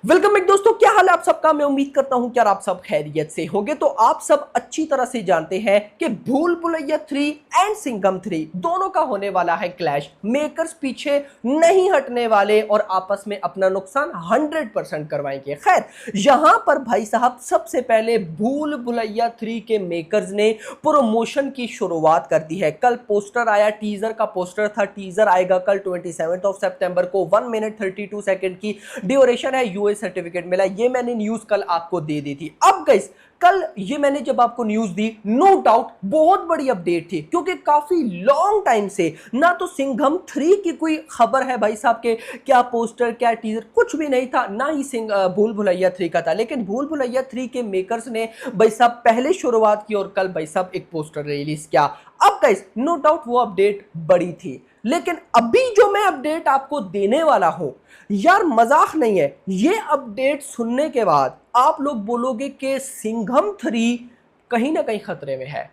Welcome back दोस्तों, क्या हाल है आप सबका। मैं उम्मीद करता हूं कि यार आप सब खैरियत से होंगे। तो आप सब अच्छी तरह से जानते हैं कि भूल भुलैया 3 एंड सिंघम 3 दोनों का होने वाला है क्लैश। मेकर्स पीछे नहीं हटने वाले और आपस में अपना नुकसान 100% करवाएंगे। खैर, यहां पर भाई साहब सबसे पहले भूल भुलैया 3 के मेकर्स ने प्रमोशन की शुरुआत कर दी है। कल पोस्टर आया, टीजर का पोस्टर था। टीजर आएगा कल 27 सितंबर को। 1 मिनट 32 सेकंड की ड्यूरेशन है। यूएस सर्टिफिकेट मिला। ये मैंने न्यूज कल आपको दे दी थी। अब गाइस, कल ये मैंने जब आपको न्यूज दी, नो डाउट बहुत बड़ी अपडेट थी, क्योंकि काफी लॉन्ग टाइम से ना तो सिंघम 3 की कोई खबर है भाई साहब के, क्या पोस्टर क्या टीजर कुछ भी नहीं था, ना ही भूल भुलैया 3 का था। लेकिन भूल भुलैया 3 के मेकर्स ने भाई साहब पहले शुरुआत की और कल भाई साहब एक पोस्टर रिलीज किया। अब गाइस, नो डाउट वो अपडेट बड़ी थी, लेकिन अभी जो मैं अपडेट आपको देने वाला हूं यार, मजाक नहीं है। ये अपडेट सुनने के बाद आप लोग बोलोगे कि सिंघम 3 कहीं ना कहीं खतरे में है।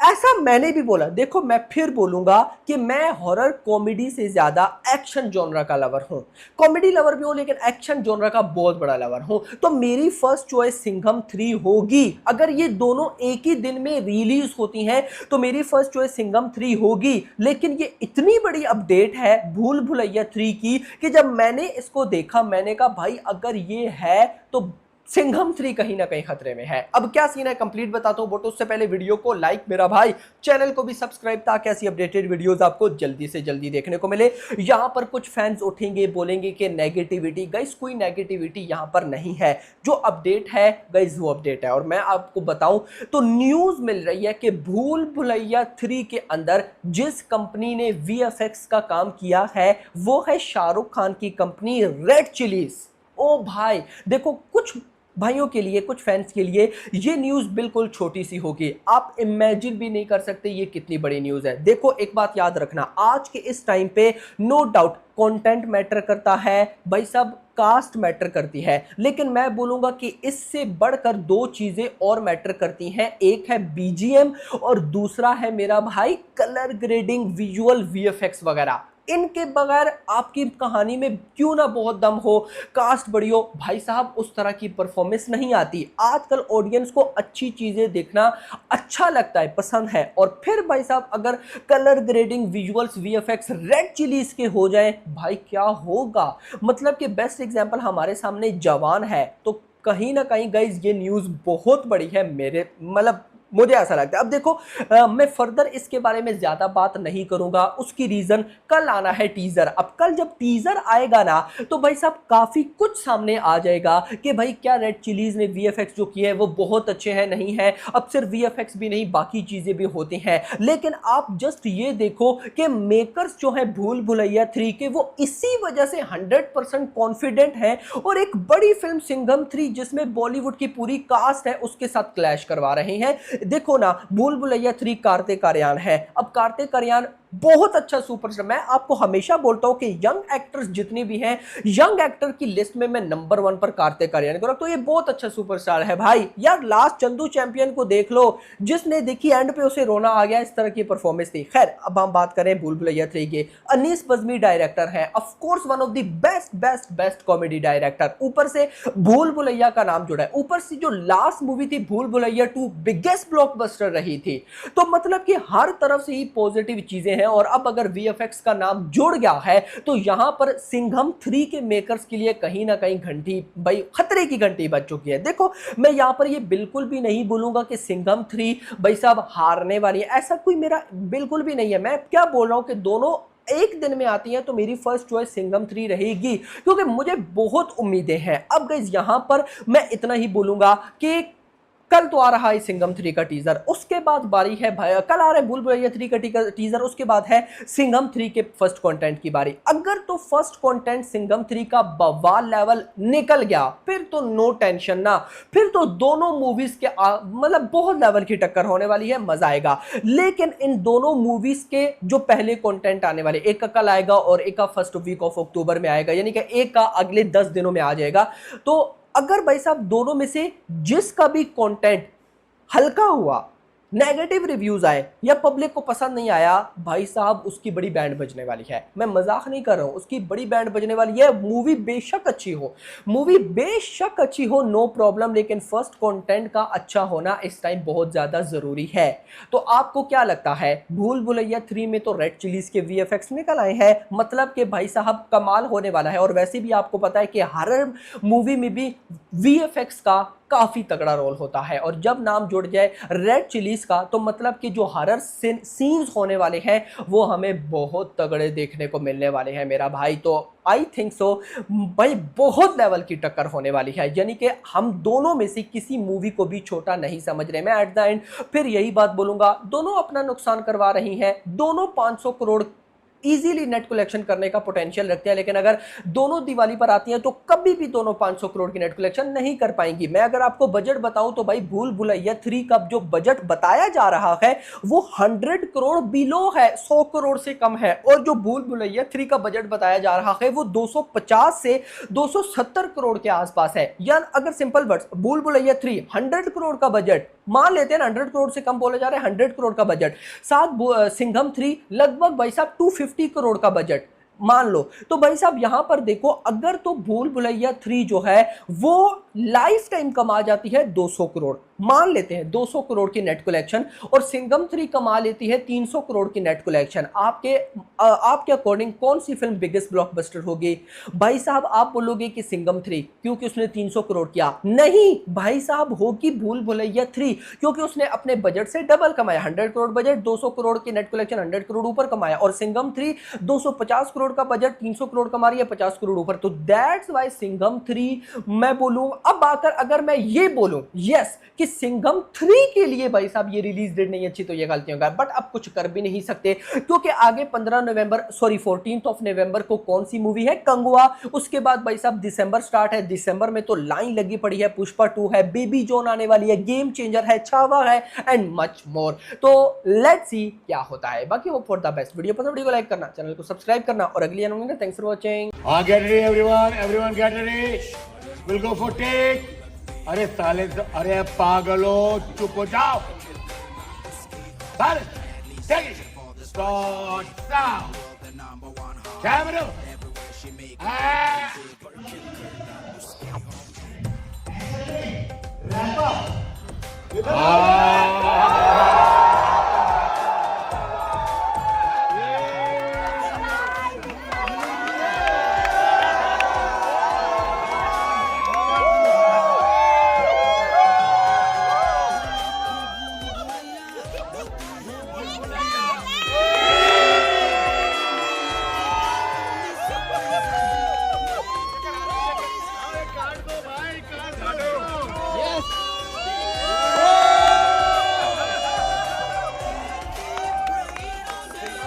ऐसा मैंने भी बोला। देखो, मैं फिर बोलूंगा कि मैं हॉरर कॉमेडी से ज्यादा एक्शन जॉनरा का लवर हूं। कॉमेडी लवर भी हूं, लेकिन एक्शन जॉनरा का बहुत बड़ा लवर हूं। तो मेरी फर्स्ट चॉइस सिंघम 3 होगी। अगर ये दोनों एक ही दिन में रिलीज होती हैं तो मेरी फर्स्ट चॉइस सिंघम 3 होगी। लेकिन ये इतनी बड़ी अपडेट है भूल भुलैया 3 की कि जब मैंने इसको देखा, मैंने कहा भाई अगर ये है तो सिंघम 3 कहीं ना कहीं खतरे में है। अब क्या सीन है कंप्लीट बताता हूं, बट उससे पहले वीडियो को लाइक मेरा भाई, चैनल को भी सब्सक्राइब, ताकि ऐसी अपडेटेड वीडियोस आपको जल्दी से जल्दी देखने को मिले। यहां पर कुछ फैंस उठेंगे, बोलेंगे कि नेगेटिविटी। गाइस, कोई नेगेटिविटी यहां पर नहीं है। जो अपडेट है गाइस वो अपडेट है। और मैं आपको बताऊं तो न्यूज मिल रही है कि भूल भुलैया 3 के अंदर जिस कंपनी ने वीएफएक्स का काम किया है वो है शाहरुख खान की कंपनी रेड चिलीज। ओ भाई देखो, कुछ भाइयों के लिए, कुछ फैंस के लिए ये न्यूज़ बिल्कुल छोटी सी होगी। आप इमेजिन भी नहीं कर सकते ये कितनी बड़ी न्यूज़ है। देखो, एक बात याद रखना, आज के इस टाइम पे नो डाउट कंटेंट मैटर करता है भाई साहब, कास्ट मैटर करती है, लेकिन मैं बोलूंगा कि इससे बढ़कर दो चीजें और मैटर करती हैं। एक है बीजीएम और दूसरा है मेरा भाई कलर ग्रेडिंग, विजुअल वीएफएक्स वगैरह। इनके बगैर आपकी कहानी में क्यों ना बहुत दम हो, कास्ट बड़ी हो, भाई साहब उस तरह की परफॉर्मेंस नहीं आती। आजकल ऑडियंस को अच्छी चीजें देखना अच्छा लगता है, पसंद है। और फिर भाई साहब अगर colour grading, visuals, VFX red chillies के हो जाए, भाई क्या होगा। मतलब कि बेस्ट एग्जांपल हमारे सामने जवान है। तो कहीं ना कहीं गाइज ये न्यूज़ बहुत बड़ी है, मेरे मतलब मुझे ऐसा लगता है। अब देखो, मैं फर्दर इसके बारे में ज्यादा बात नहीं करूंगा। उसकी रीजन, कल आना है टीजर। अब कल जब टीजर आएगा ना तो भाई साहब काफी कुछ सामने आ जाएगा कि भाई क्या रेड चिलीज ने वीएफएक्स जो किए हैं वो बहुत अच्छे हैं, नहीं है। अब सिर्फ वीएफएक्स भी नहीं, बाकी चीजें भी होती हैं। लेकिन आप जस्ट ये देखो कि मेकर्स जो है भूल भुलैया 3 के, वो इसी वजह से 100% कॉन्फिडेंट है और एक बड़ी फिल्म सिंघम 3 जिसमें बॉलीवुड की पूरी कास्ट है उसके साथ क्लैश करवा रहे हैं। देखो ना, भूल भुलैया 3 कार्तिक आर्यन है। अब कार्तिक आर्यन बहुत अच्छा सुपरस्टार। मैं आपको हमेशा बोलता हूं कि यंग एक्टर्स जितने भी हैं, यंग एक्टर की लिस्ट में मैं नंबर 1 पर कार्तिक आर्यन को रखता हूं। ये बहुत अच्छा सुपरस्टार है भाई। यार लास्ट चंदू चैंपियन को देख लो, जिसने देखी एंड पे उसे रोना आ गया, इस तरह की परफॉर्मेंस थी। खैर, अब हम बात करें भूल भुलैया 3 के। अनीस बज़मी डायरेक्टर है, of course one of the best best best comedy director. ऊपर से भूल भुलैया का नाम जुड़ा है, ऊपर से जो लास्ट मूवी थी भूल भुलैया 2 बिगेस्ट ब्लॉकबस्टर रही थी। तो मतलब कि हर तरफ से ही पॉजिटिव चीजें हैं। और अब अगर वीएफएक्स का नाम जुड़ गया है तो यहां पर सिंघम 3 के मेकर्स के लिए कहीं ना कहीं घंटी, भाई खतरे की घंटी बज चुकी है। देखो, मैं यहां पर ये बिल्कुल भी नहीं बोलूंगा कि सिंघम 3 भाई साहब हारने वाली है, ऐसा कोई मेरा बिल्कुल भी नहीं है। मैं क्या बोल रहा हूं कि दोनों एक दिन में आती हैं तो मेरी फर्स्ट चॉइस सिंघम 3 रहेगी, क्योंकि मुझे बहुत उम्मीदें हैं। अब गाइस, यहां पर मैं इतना ही बोलूंगा कि कल तो आ रहा है सिंघम 3 का टीजर, उसके बाद बारी है भाई, कल आ रहा है भूल भुलैया 3 का टीजर, उसके बाद है सिंघम 3 के फर्स्ट कंटेंट की बारी। अगर तो फर्स्ट कंटेंट सिंघम 3 का बवाल लेवल निकल गया, फिर तो नो टेंशन ना, फिर तो दोनों मूवीज के मतलब बहुत लेवल की टक्कर होने वाली है, मजा आएगा। लेकिन इन दोनों मूवीज के जो पहले कंटेंट आने वाले, एक का कल आएगा और एक का फर्स्ट वीक ऑफ अक्टूबर में आएगा, यानी कि एक का अगले 10 दिनों में आ जाएगा। तो अगर भाई साहब दोनों में से जिसका भी कंटेंट हल्का हुआ, नेगेटिव रिव्यूज आए या पब्लिक को पसंद नहीं आया, भाई साहब उसकी बड़ी बैंड बजने वाली है। मैं मजाक नहीं कर रहा हूं, उसकी बड़ी बैंड बजने वाली है। मूवी बेशक अच्छी हो, मूवी बेशक अच्छी हो, नो प्रॉब्लम, लेकिन फर्स्ट कंटेंट का अच्छा होना इस टाइम बहुत ज्यादा जरूरी है। तो आपको क्या लगता है, भूल भुलैया 3 में तो रेड चिलीज के वीएफएक्स निकल आए हैं, मतलब कि भाई साहब कमाल होने वाला है। और वैसे भी आपको पता है कि हर मूवी में भी वीएफएक्स का काफी तगड़ा रोल होता है, और जब नाम जुड़ जाए रेड चिलीज का तो मतलब कि जो हॉरर सीन्स होने वाले हैं वो हमें बहुत तगड़े देखने को मिलने वाले हैं मेरा भाई। तो आई थिंक सो भाई बहुत लेवल की टक्कर होने वाली है, यानी कि हम दोनों में से किसी मूवी को भी छोटा नहीं समझ रहे। मैं एट द एंड फिर यही बात बोलूंगा, दोनों अपना नुकसान करवा रही हैं, दोनों 500 करोड़ इजीली नेट कलेक्शन करने का पोटेंशियल रखते हैं, लेकिन अगर दोनों दिवाली पर आती हैं तो कभी भी दोनों 500 करोड़ की नेट कलेक्शन नहीं कर पाएंगी। मैं अगर आपको बजट बताऊं तो भाई भूल भुलैया 3 का जो बजट बताया जा रहा है वो 100 करोड़ बिलो है, 100 करोड़ से कम है, और जो भूल भुलैया 3 का बजट बताया जा रहा है वो 250 से 270 करोड़ के आसपास है। या अगर सिंपल वर्ड्स, भूल भुलैया 3 100 करोड़ का बजट मान लेते हैं, 100 करोड़ से कम बोले जा रहे हैं, 100 करोड़ का बजट, साथ सिंघम 3 लगभग भाई साहब 250 करोड़ का बजट मान लो। तो भाई साहब यहां पर देखो, अगर तो भूल भुलैया 3 जो है वो लाइफ टाइम कमा जाती है 200 करोड़, मान लेते हैं 200 करोड़ की नेट कलेक्शन, और सिंघम 3 कमा लेती है 300 करोड़ की नेट कलेक्शन, आपके अकॉर्डिंग कौन सी फिल्म बिगेस्ट ब्लॉकबस्टर होगी? भाई साहब आप बोलोगे कि सिंघम 3 क्योंकि उसने 300 करोड़ किया, नहीं भाई साहब होगी भूल भुलैया 3 क्योंकि उसने अपने बजट से डबल कमाया। 100 करोड़ बजट, 200 करोड़ की नेट कलेक्शन, 100 करोड़ ऊपर कमाया, और सिंघम 3 250 करोड़ का बजट, 300 करोड़ कमा रही है, 50 करोड़ ऊपर। तो दैट्स वाई सिंघम 3 मैं बोलूं। अब आकर अगर मैं ये बोलूं यस कि सिंघम 3 के लिए भाई साहब ये रिलीज डेट नहीं अच्छी, तो ये गलती होगा, बट अब कुछ कर भी नहीं सकते क्योंकि आगे 14 ऑफ नवंबर को कौन सी मूवी है, कंगुआ, उसके बाद भाई साहब दिसंबर स्टार्ट है, दिसंबर में तो लाइन लगी पड़ी है, पुष्पा 2 है, बेबी जॉन आने वाली है, गेम चेंजर है, छावा है एंड मच मोर। तो लेट्स सी क्या होता है। बाकी hope for the best. Video पसंद, वीडियो को लाइक करना, चैनल को सब्सक्राइब करना, और अगली आने thanks for watching. Get ready everyone get ready. We'll go for take. अरे साले, अरे पागलो चुप हो जाओ। साले, take it. Start sound. Camera. Wrap up.